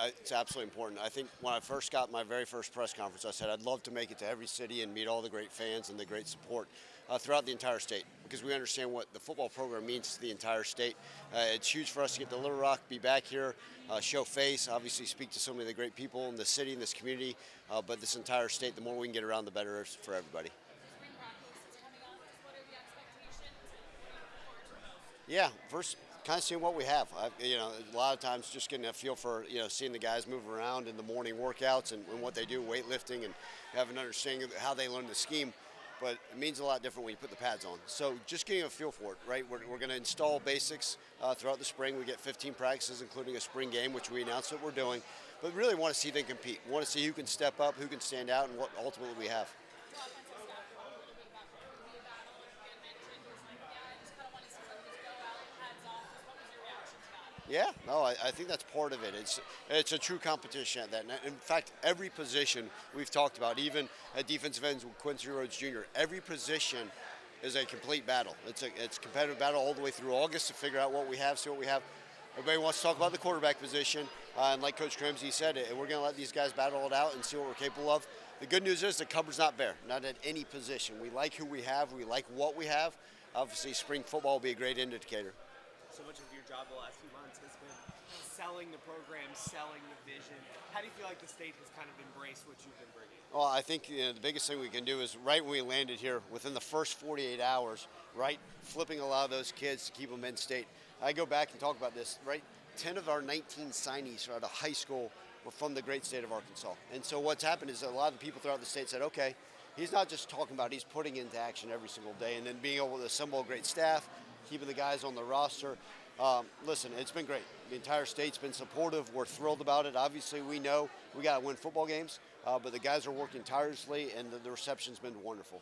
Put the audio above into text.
It's absolutely important. I think when I first got my very first press conference, I said I'd love to make it to every city and meet all the great fans and the great support throughout the entire state, because we understand what the football program means to the entire state. It's huge for us to get to Little Rock, be back here, show face, obviously speak to so many of the great people in the city, in this community, but this entire state. The more we can get around, the better it is for everybody. Spring practice is coming up. What are the expectations and what do you look forward to most? Yeah, first kind of seeing what we have. A lot of times just getting a feel for seeing the guys move around in the morning workouts and what they do, weightlifting, and have an understanding of how they learn the scheme. But it means a lot different when you put the pads on. So just getting a feel for it, right? We're going to install basics throughout the spring. We get 15 practices, including a spring game, which we announced that we're doing. But really want to see them compete. We want to see who can step up, who can stand out, and what ultimately we have. The offensive staff talked a little bit about the media battle, and mentioned was like, yeah, I just kind of want to see some of this go out, heads off. What was your reaction to that? Yeah, no, I think that's part of it. It's a true competition at that. And in fact, every position we've talked about, even at defensive ends with Quincy Rhodes Jr., every position is a complete battle. It's a competitive battle all the way through August to figure out what we have, see what we have. Everybody wants to talk about the quarterback position, and like Coach Crimsey said, we're going to let these guys battle it out and see what we're capable of. The good news is the cupboard's not bare, not at any position. We like who we have, we like what we have. Obviously, spring football will be a great indicator. So much of your job the last few months has been selling the program, selling the vision. How do you feel like the state has kind of embraced what you've been bringing? Well, I think the biggest thing we can do is right when we landed here, within the first 48 hours, right, flipping a lot of those kids to keep them in state. I go back and talk about this, right? 10 of our 19 signees out of high school were from the great state of Arkansas. And so what's happened is a lot of the people throughout the state said, okay, he's not just talking about, he's putting into action every single day, and then being able to assemble a great staff, keeping the guys on the roster. Listen, it's been great. The entire state's been supportive. We're thrilled about it. Obviously, we know we got to win football games, but the guys are working tirelessly, and the reception's been wonderful.